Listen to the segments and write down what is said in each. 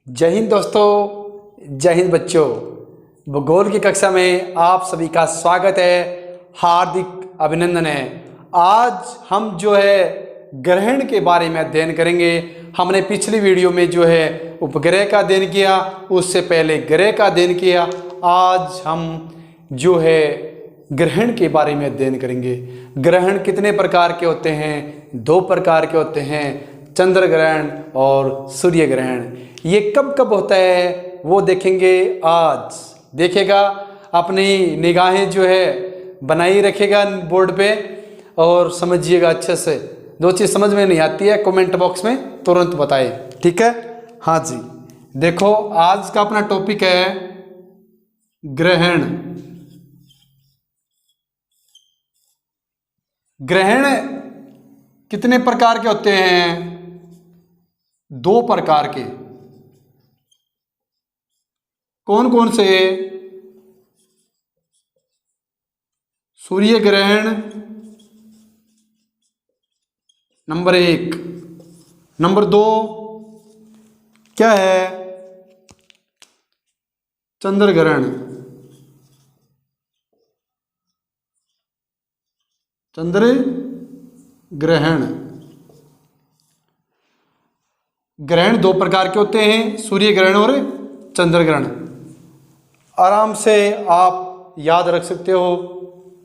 जय हिंद दोस्तों, जय हिंद बच्चों। भूगोल की कक्षा में आप सभी का स्वागत है, हार्दिक अभिनंदन है। आज हम जो है ग्रहण के बारे में अध्ययन करेंगे। हमने पिछली वीडियो में जो है उपग्रह का अध्ययन किया, उससे पहले ग्रह का अध्ययन किया। आज हम जो है ग्रहण के बारे में अध्ययन करेंगे। ग्रहण कितने प्रकार के होते हैं? 2 प्रकार के होते हैं, चंद्र ग्रहण और सूर्य ग्रहण। ये कब कब होता है वो देखेंगे। आज देखेगा, अपनी निगाहें जो है बनाई रखेगा बोर्ड पे और समझिएगा अच्छे से। जो चीज़ समझ में नहीं आती है कमेंट बॉक्स में तुरंत बताए, ठीक है? हाँ जी, देखो आज का अपना टॉपिक है ग्रहण। ग्रहण कितने प्रकार के होते हैं? 2 प्रकार के। कौन कौन से? सूर्य ग्रहण नंबर 1। नंबर 2 क्या है? चंद्र ग्रहण। चंद्र ग्रहण। ग्रहण 2 प्रकार के होते हैं, सूर्य ग्रहण और चंद्र ग्रहण। आराम से आप याद रख सकते हो।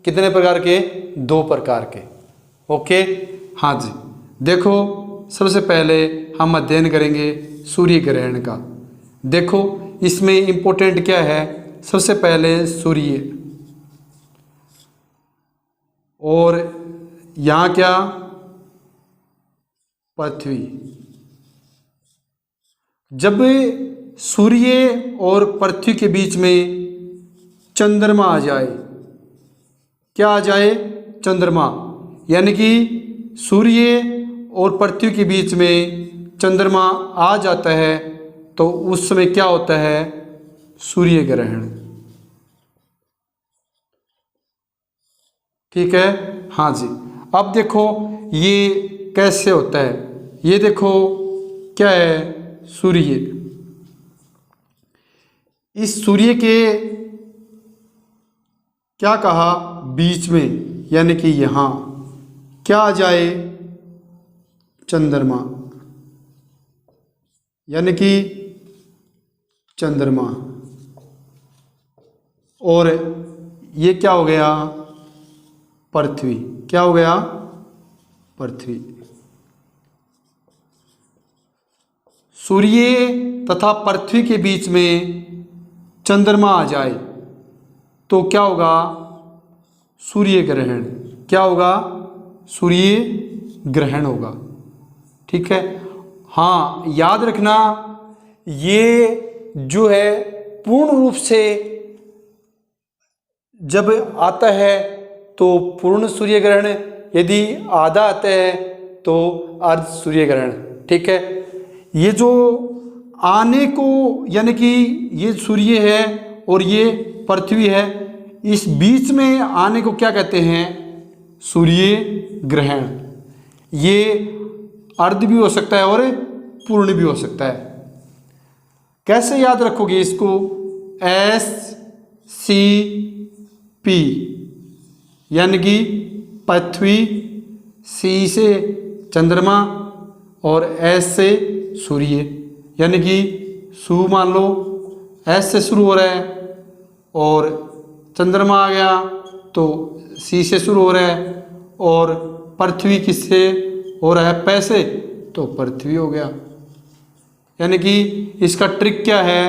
कितने प्रकार के? 2 प्रकार के। ओके, हाँ जी। देखो सबसे पहले हम अध्ययन करेंगे सूर्य ग्रहण का। देखो इसमें इम्पोर्टेंट क्या है? सबसे पहले सूर्य, और यहाँ क्या? पृथ्वी। जब सूर्य और पृथ्वी के बीच में चंद्रमा आ जाए, क्या आ जाए? चंद्रमा। यानी कि सूर्य और पृथ्वी के बीच में चंद्रमा आ जाता है तो उस समय क्या होता है? सूर्य ग्रहण। ठीक है, हाँ जी। अब देखो ये कैसे होता है। ये देखो क्या है? सूर्य। इस सूर्य के क्या कहा? बीच में, यानी कि यहाँ क्या आ जाए? चंद्रमा, यानी कि चंद्रमा। और ये क्या हो गया? पृथ्वी। क्या हो गया? पृथ्वी। सूर्य तथा पृथ्वी के बीच में चंद्रमा आ जाए तो क्या होगा? सूर्य ग्रहण। क्या होगा? सूर्य ग्रहण होगा। ठीक है, हाँ याद रखना, ये जो है पूर्ण रूप से जब आता है तो पूर्ण सूर्य ग्रहण, यदि आधा आता है तो अर्ध सूर्य ग्रहण। ठीक है, ये जो आने को, यानी कि ये सूर्य है और ये पृथ्वी है, इस बीच में आने को क्या कहते हैं? सूर्य ग्रहण। ये अर्ध भी हो सकता है और पूर्ण भी हो सकता है। कैसे याद रखोगे इसको? SCP, यानी कि पृथ्वी, C से चंद्रमा और S से सूर्य, यानी कि सू मान लो, S से शुरू हो रहा है और चंद्रमा आ गया तो C से शुरू हो रहा है, और पृथ्वी किससे हो रहा है? P से, तो पृथ्वी हो गया। यानी कि इसका ट्रिक क्या है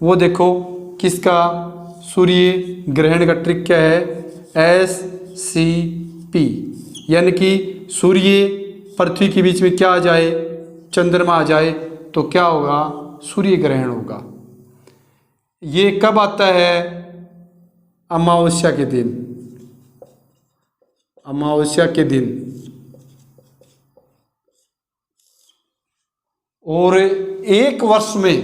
वो देखो। किसका? सूर्य ग्रहण का ट्रिक क्या है? SCP, यानी कि सूर्य पृथ्वी के बीच में क्या आ जाए? चंद्रमा आ जाए तो क्या होगा? सूर्य ग्रहण होगा। ये कब आता है? अमावस्या के दिन। अमावस्या के दिन। और एक वर्ष में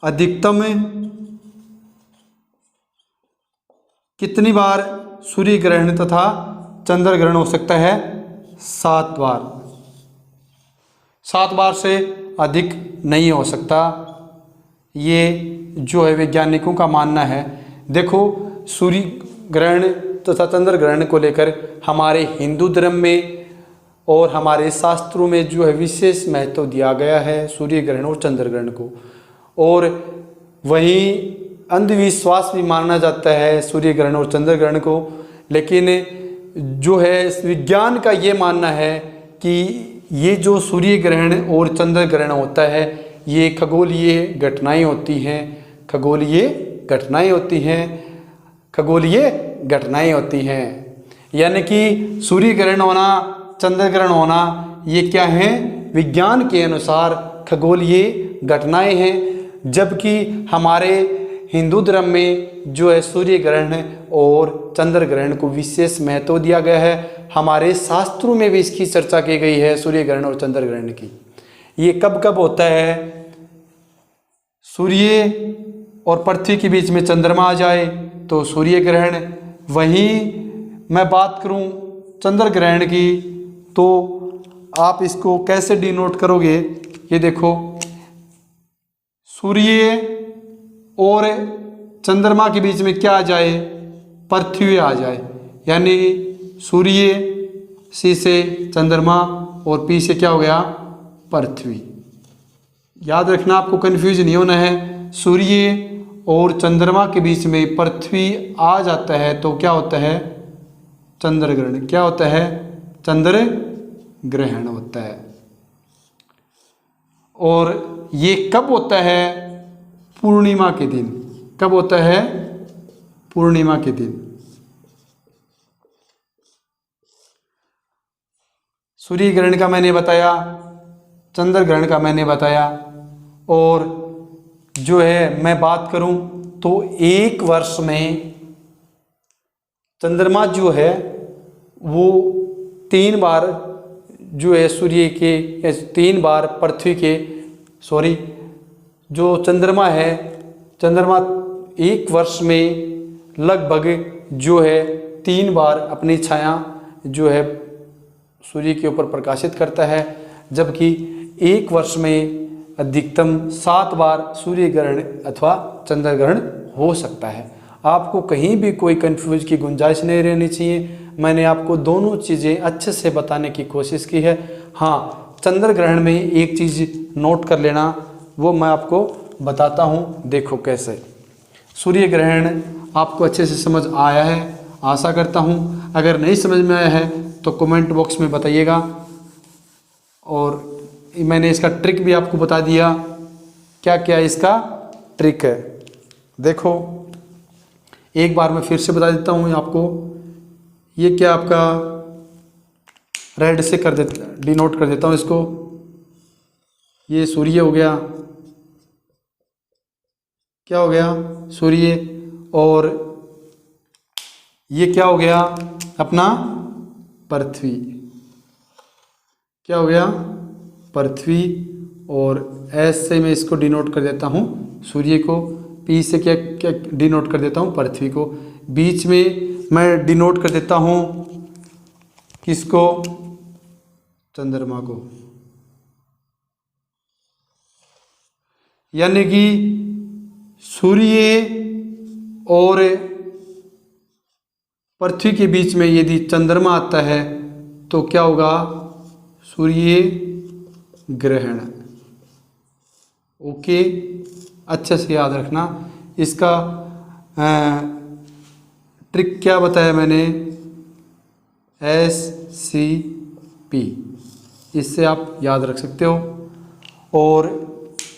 अधिकतम कितनी बार सूर्य ग्रहण तथा चंद्र ग्रहण हो सकता है 7 बार, 7 बार से अधिक नहीं हो सकता, ये जो है वैज्ञानिकों का मानना है। देखो, सूर्य ग्रहण तथा चंद्र ग्रहण को लेकर हमारे हिंदू धर्म में और हमारे शास्त्रों में जो है विशेष महत्व दिया गया है सूर्य ग्रहण और चंद्र ग्रहण को। और वहीं अंधविश्वास भी माना जाता है सूर्य ग्रहण और चंद्र ग्रहण को, लेकिन जो है विज्ञान का ये मानना है कि ये जो सूर्य ग्रहण और चंद्र ग्रहण होता है ये खगोलीय घटनाएं होती हैं, खगोलीय घटनाएं होती हैं, खगोलीय घटनाएं होती हैं। यानी कि सूर्य ग्रहण होना, चंद्र ग्रहण होना, ये क्या है, विज्ञान के अनुसार खगोलीय घटनाएं हैं। जबकि हमारे हिंदू धर्म में जो है सूर्य ग्रहण और चंद्र ग्रहण को विशेष महत्व दिया गया है। हमारे शास्त्रों में भी इसकी चर्चा की गई है सूर्य ग्रहण और चंद्र ग्रहण की। ये कब कब होता है, सूर्य और पृथ्वी के बीच में चंद्रमा आ जाए तो सूर्य ग्रहण। वहीं मैं बात करूं चंद्र ग्रहण की तो आप इसको कैसे डिनोट करोगे, ये देखो, सूर्य और चंद्रमा के बीच में क्या आ जाए, पृथ्वी आ जाए, यानी सूर्य सी से चंद्रमा और पी से क्या हो गया, पृथ्वी। याद रखना, आपको कंफ्यूज नहीं होना है। सूर्य और चंद्रमा के बीच में पृथ्वी आ जाता है तो क्या होता है, चंद्र ग्रहण। क्या होता है, चंद्र ग्रहण होता है। और ये कब होता है, पूर्णिमा के दिन। कब होता है, पूर्णिमा के दिन। सूर्य ग्रहण का मैंने बताया, चंद्र ग्रहण का मैंने बताया। और जो है मैं बात करूं तो एक वर्ष में चंद्रमा जो है वो 3 बार जो है सूर्य के 3 बार पृथ्वी के जो चंद्रमा है, चंद्रमा एक वर्ष में लगभग जो है 3 बार अपनी छाया जो है सूर्य के ऊपर प्रकाशित करता है। जबकि एक वर्ष में अधिकतम 7 बार सूर्य ग्रहण अथवा चंद्र ग्रहण हो सकता है। आपको कहीं भी कोई कंफ्यूज की गुंजाइश नहीं रहनी चाहिए। मैंने आपको दोनों चीज़ें अच्छे से बताने की कोशिश की है। हाँ, चंद्र ग्रहण में एक चीज़ नोट कर लेना, वो मैं आपको बताता हूँ। देखो कैसे, सूर्य ग्रहण आपको अच्छे से समझ आया है, आशा करता हूँ। अगर नहीं समझ में आया है तो कमेंट बॉक्स में बताइएगा। और मैंने इसका ट्रिक भी आपको बता दिया, क्या क्या इसका ट्रिक है। देखो एक बार मैं फिर से बता देता हूँ आपको। ये क्या आपका रेड से कर देता, डिनोट कर देता हूँ इसको। ये सूर्य हो गया, क्या हो गया, सूर्य। और ये क्या हो गया, अपना पृथ्वी। क्या हो गया, पृथ्वी। और एस से मैं इसको डिनोट कर देता हूँ सूर्य को, पी से क्या क्या डिनोट कर देता हूँ, पृथ्वी को। बीच में मैं डिनोट कर देता हूँ किसको, चंद्रमा को। यानी कि सूर्य और पृथ्वी के बीच में यदि चंद्रमा आता है तो क्या होगा, सूर्य ग्रहण। ओके, अच्छे से याद रखना। इसका ट्रिक क्या बताया मैंने, SCP, इससे आप याद रख सकते हो। और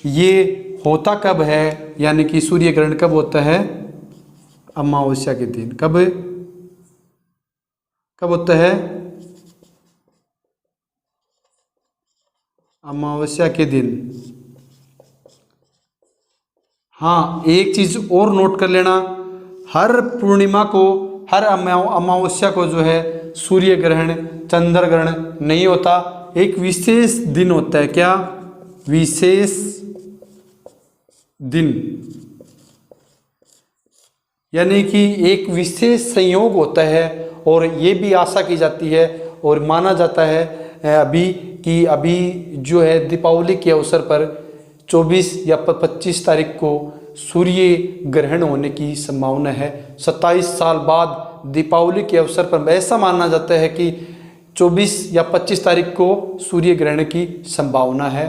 ये होता कब है, यानी कि सूर्य ग्रहण कब होता है, अमावस्या के दिन। कब कब होता है, अमावस्या के दिन। हाँ, एक चीज और नोट कर लेना, हर पूर्णिमा को, हर अमावस्या को जो है सूर्य ग्रहण चंद्र ग्रहण नहीं होता। एक विशेष दिन होता है, क्या, विशेष दिन। यानी कि एक विशेष संयोग होता है और ये भी आशा की जाती है और माना जाता है अभी जो है दीपावली के अवसर पर 24 या 25 तारीख को सूर्य ग्रहण होने की संभावना है। 27 साल बाद दीपावली के अवसर पर ऐसा माना जाता है कि 24 या 25 तारीख को सूर्य ग्रहण की संभावना है।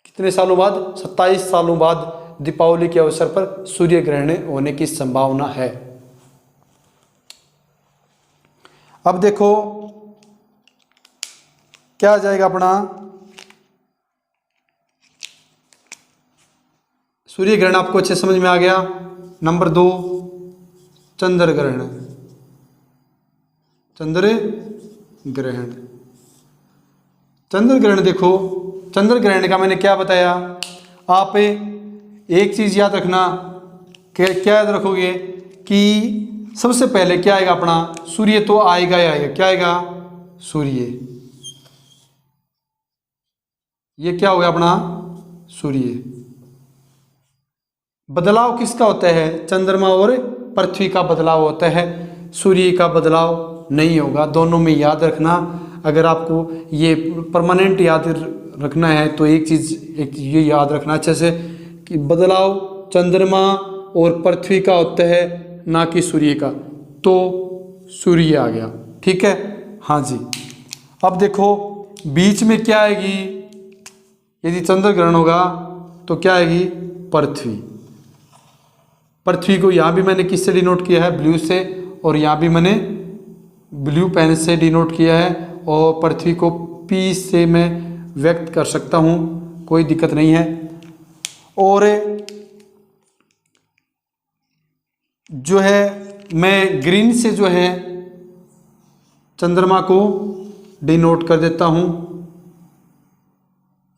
कितने सालों बाद? 27 सालों बाद दीपावली के अवसर पर सूर्य ग्रहण होने की संभावना है। अब देखो क्या आ जाएगा अपना सूर्य ग्रहण। आपको अच्छे समझ में आ गया। नंबर 2 चंद्र ग्रहण। चंद्र ग्रहण, चंद्र ग्रहण देखो, चंद्र ग्रहण का मैंने क्या बताया, आप एक चीज याद रखना। क्या याद रखोगे कि सबसे पहले क्या आएगा अपना सूर्य तो आएगा ही आएगा। क्या आएगा? सूर्य। ये क्या हो गया अपना सूर्य। बदलाव किसका होता है? चंद्रमा और पृथ्वी का बदलाव होता है, सूर्य का बदलाव नहीं होगा। दोनों में याद रखना। अगर आपको ये परमानेंट याद रखना है तो एक ये याद रखना अच्छे से कि बदलाव चंद्रमा और पृथ्वी का होता है, ना कि सूर्य का। तो सूर्य आ गया, ठीक है। हाँ जी। अब देखो बीच में क्या आएगी, यदि चंद्र ग्रहण होगा तो क्या आएगी? पृथ्वी। पृथ्वी को यहाँ भी मैंने किससे डिनोट किया है? ब्लू से, और यहाँ भी मैंने ब्लू पेन से डिनोट किया है, और पृथ्वी को पी से मैं व्यक्त कर सकता हूँ, कोई दिक्कत नहीं है। और जो है मैं ग्रीन से जो है चंद्रमा को डिनोट कर देता हूँ,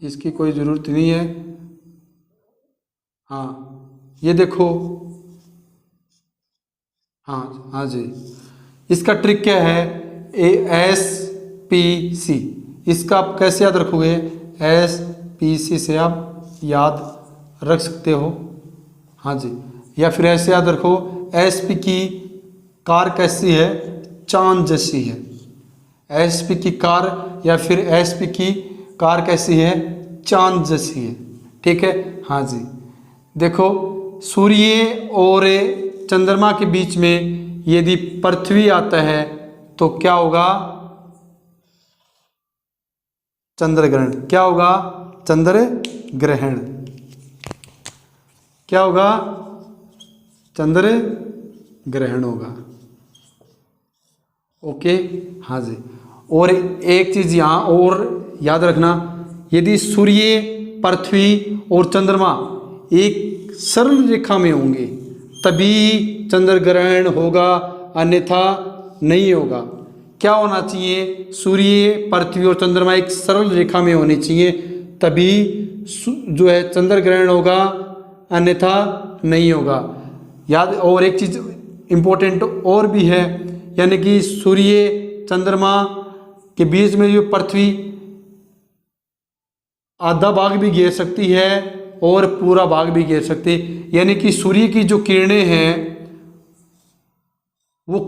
इसकी कोई ज़रूरत नहीं है। हाँ ये देखो, हाँ जी, इसका ट्रिक क्या है? SPC। इसका आप कैसे याद रखोगे? SPC से आप याद रख सकते हो। हाँ जी, या फिर ऐसे याद रखो, SP की कार कैसी है? चांद जैसी है। SP की कार या फिर SP की कार कैसी है? चांद जैसी है, ठीक है। हाँ जी, देखो सूर्य और चंद्रमा के बीच में यदि पृथ्वी आता है तो क्या होगा? चंद्र ग्रहण। क्या होगा? चंद्र ग्रहण। क्या होगा? चंद्र ग्रहण होगा। ओके, हाँ जी। और एक चीज यहाँ और याद रखना, यदि सूर्य, पृथ्वी और चंद्रमा एक सरल रेखा में होंगे तभी चंद्र ग्रहण होगा, अन्यथा नहीं होगा। क्या होना चाहिए? सूर्य, पृथ्वी और चंद्रमा एक सरल रेखा में होने चाहिए, तभी जो है चंद्र ग्रहण होगा, अन्यथा नहीं होगा। याद, और एक चीज इम्पोर्टेंट और भी है, यानी कि सूर्य चंद्रमा के बीच में जो पृथ्वी आधा भाग भी घेर सकती है और पूरा भाग भी घेर सकती है। यानी कि सूर्य की जो किरणें हैं वो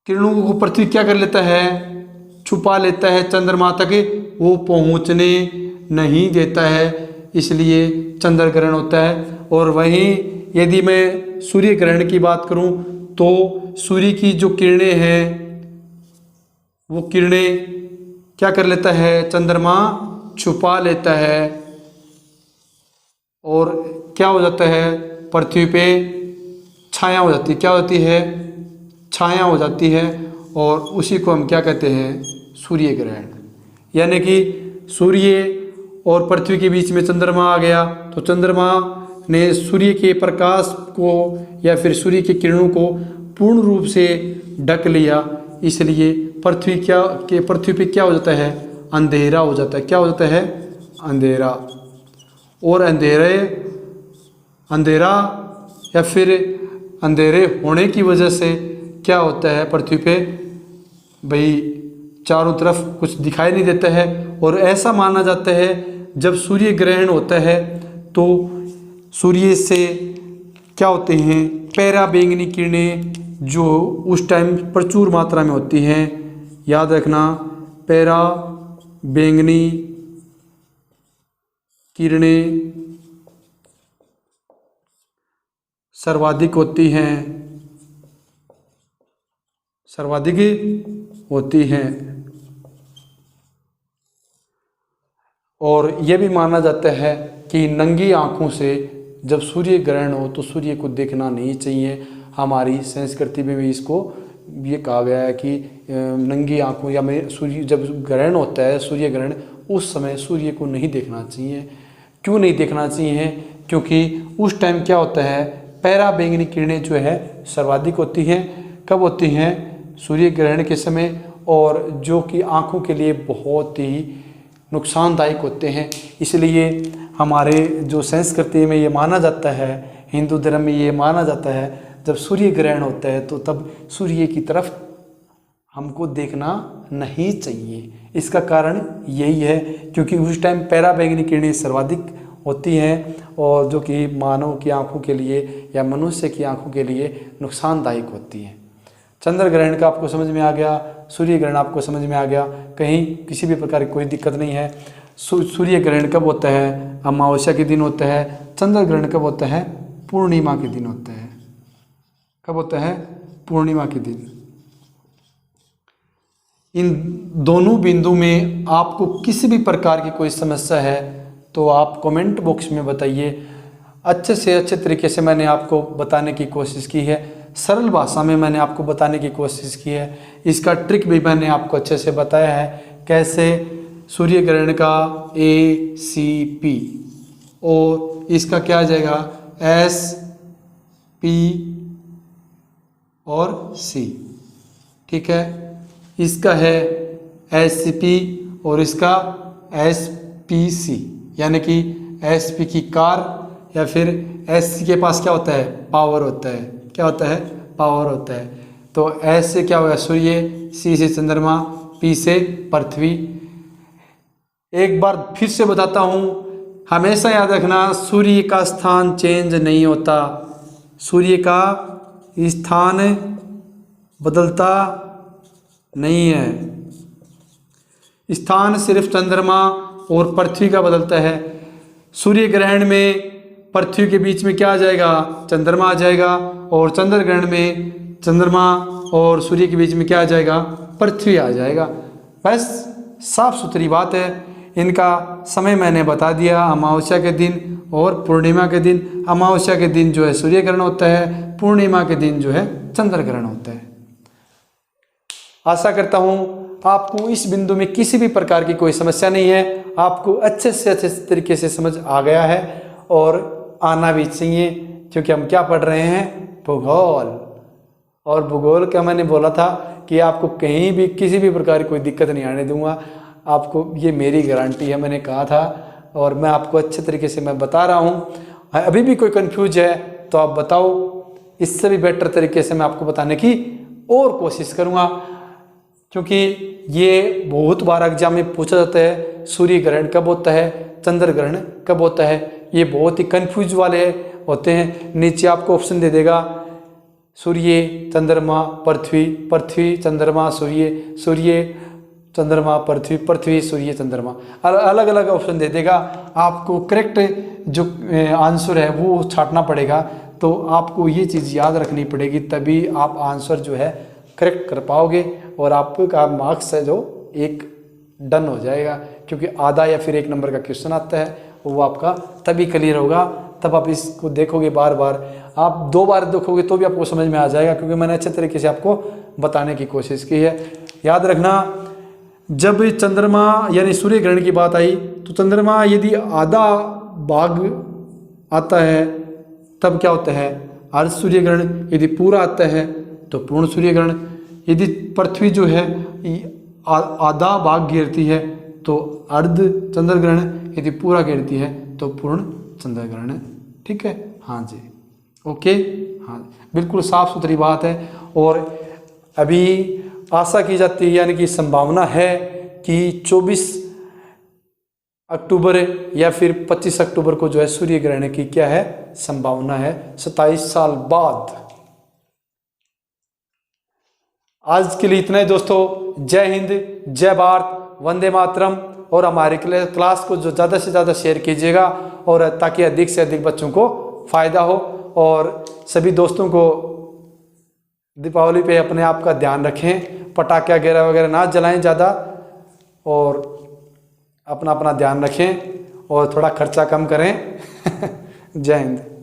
किरणों को पृथ्वी क्या कर लेता है? छुपा लेता है, चंद्रमा तक वो पहुंचने नहीं देता है, इसलिए चंद्र ग्रहण होता है। और वहीं यदि मैं सूर्य ग्रहण की बात करूं तो सूर्य की जो किरणें हैं वो किरणें क्या कर लेता है? चंद्रमा छुपा लेता है, और क्या हो जाता है? पृथ्वी पे छाया हो जाती है। क्या होती है? छाया हो जाती है, और उसी को हम क्या कहते हैं? सूर्य ग्रहण। यानी कि सूर्य और पृथ्वी के बीच में चंद्रमा आ गया तो चंद्रमा ने सूर्य के प्रकाश को या फिर सूर्य की किरणों को पूर्ण रूप से ढक लिया, इसलिए पृथ्वी पे क्या हो जाता है? अंधेरा हो जाता है। क्या हो जाता है? अंधेरा। और अंधेरा या फिर अंधेरे होने की वजह से क्या होता है? पृथ्वी पे भाई चारों तरफ कुछ दिखाई नहीं देता है, और ऐसा माना जाता है जब सूर्य ग्रहण होता है तो सूर्य से क्या होते हैं? पराबैंगनी किरणें जो उस टाइम प्रचुर मात्रा में होती हैं। याद रखना, पैरा बैंगनी किरणें सर्वाधिक होती हैं और यह भी माना जाता है कि नंगी आँखों से जब सूर्य ग्रहण हो तो सूर्य को देखना नहीं चाहिए। हमारी संस्कृति में भी इसको ये कहा गया है कि नंगी आँखों या में सूर्य जब ग्रहण होता है, सूर्य ग्रहण, उस समय सूर्य को नहीं देखना चाहिए। क्यों नहीं देखना चाहिए? क्योंकि उस टाइम क्या होता है, पैरा बैंगनी किरणें जो है सर्वाधिक होती हैं। कब होती हैं? सूर्य ग्रहण के समय, और जो कि आँखों के लिए बहुत ही नुकसानदायक होते हैं। इसलिए हमारे जो संस्कृति में ये माना जाता है, हिंदू धर्म में ये माना जाता है, जब सूर्य ग्रहण होता है तो तब सूर्य की तरफ हमको देखना नहीं चाहिए। इसका कारण यही है क्योंकि उस टाइम पैरा बैंगनी किरणें सर्वाधिक होती हैं और जो कि मानव की आंखों के लिए या मनुष्य की आंखों के लिए नुकसानदायक होती हैं। चंद्र ग्रहण का आपको समझ में आ गया, सूर्य ग्रहण आपको समझ में आ गया, कहीं किसी भी प्रकार की कोई दिक्कत नहीं है। सूर्य ग्रहण कब होता है? अमावस्या के दिन होता है। चंद्र ग्रहण कब होता है? पूर्णिमा के दिन होता है। कब होता है? पूर्णिमा के दिन। इन दोनों बिंदु में आपको किसी भी प्रकार की कोई समस्या है तो आप कमेंट बॉक्स में बताइए। अच्छे से अच्छे तरीके से मैंने आपको बताने की कोशिश की है, सरल भाषा में मैंने आपको बताने की कोशिश की है। इसका ट्रिक भी मैंने आपको अच्छे से बताया है, कैसे सूर्य ग्रहण का ACP और इसका क्या आ जाएगा SP और C। ठीक है, इसका है SCP और इसका SPC, यानी कि SP की कार या फिर SC के पास क्या होता है? पावर होता है। क्या होता है? पावर होता है। तो S से क्या होगा? सूर्य, C से चंद्रमा, P से पृथ्वी। एक बार फिर से बताता हूँ, हमेशा याद रखना, सूर्य का स्थान चेंज नहीं होता, सूर्य का स्थान बदलता नहीं है। स्थान सिर्फ चंद्रमा और पृथ्वी का बदलता है। सूर्य ग्रहण में पृथ्वी के बीच में क्या आ जाएगा? चंद्रमा आ जाएगा, और चंद्र ग्रहण में चंद्रमा और सूर्य के बीच में क्या आ जाएगा? पृथ्वी आ जाएगा। बस साफ सुथरी बात है। इनका समय मैंने बता दिया, अमावस्या के दिन और पूर्णिमा के दिन। अमावस्या के दिन जो है सूर्य ग्रहण होता है, पूर्णिमा के दिन जो है चंद्र ग्रहण होता है। आशा करता हूँ आपको इस बिंदु में किसी भी प्रकार की कोई समस्या नहीं है, आपको अच्छे से अच्छे तरीके से समझ आ गया है और आना भी चाहिए, क्योंकि हम क्या पढ़ रहे हैं? भूगोल। और भूगोल का मैंने बोला था कि आपको कहीं भी किसी भी प्रकार की कोई दिक्कत नहीं आने दूंगा, आपको ये मेरी गारंटी है, मैंने कहा था और मैं आपको अच्छे तरीके से मैं बता रहा हूँ। अभी भी कोई कंफ्यूज है तो आप बताओ, इससे भी बेटर तरीके से मैं आपको बताने की और कोशिश करूँगा, क्योंकि ये बहुत बार एग्जाम में पूछा जाता है, सूर्य ग्रहण कब होता है, चंद्र ग्रहण कब होता है। ये बहुत ही कंफ्यूज वाले होते हैं। नीचे आपको ऑप्शन दे देगा, सूर्य चंद्रमा पृथ्वी, पृथ्वी चंद्रमा सूर्य, सूर्य चंद्रमा पृथ्वी, पृथ्वी सूर्य चंद्रमा, अलग अलग ऑप्शन दे देगा। आपको करेक्ट जो आंसर है वो छांटना पड़ेगा। तो आपको ये चीज़ याद रखनी पड़ेगी, तभी आप आंसर जो है करेक्ट कर पाओगे और आपका मार्क्स है जो एक डन हो जाएगा, क्योंकि आधा या फिर 1 नंबर का क्वेश्चन आता है वो आपका तभी क्लियर होगा। तब आप इसको देखोगे बार बार, आप 2 बार देखोगे तो भी आपको समझ में आ जाएगा, क्योंकि मैंने अच्छे तरीके से आपको बताने की कोशिश की है। याद रखना, जब चंद्रमा यानी सूर्य ग्रहण की बात आई तो चंद्रमा यदि आधा भाग आता है तब क्या होता है? अर्ध सूर्य ग्रहण। यदि पूरा आता है तो पूर्ण सूर्य ग्रहण। यदि पृथ्वी जो है आधा भाग घेरती है तो अर्ध चंद्र ग्रहण, यदि पूरा घेरती है तो पूर्ण चंद्र ग्रहण। ठीक है, हाँ जी, ओके, हाँ, बिल्कुल साफ सुथरी बात है। और अभी आशा की जाती है, यानी कि संभावना है कि 24 अक्टूबर या फिर 25 अक्टूबर को जो है सूर्य ग्रहण की क्या है? संभावना है, 27 साल बाद। आज के लिए इतना ही दोस्तों। जय हिंद, जय भारत, वंदे मातरम। और हमारी क्लास को जो ज़्यादा से ज़्यादा शेयर कीजिएगा और ताकि अधिक से अधिक बच्चों को फ़ायदा हो। और सभी दोस्तों को दीपावली पे अपने आप का ध्यान रखें, पटाखे वगैरह वगैरह ना जलाएं ज़्यादा, और अपना अपना ध्यान रखें और थोड़ा खर्चा कम करें। जय हिंद।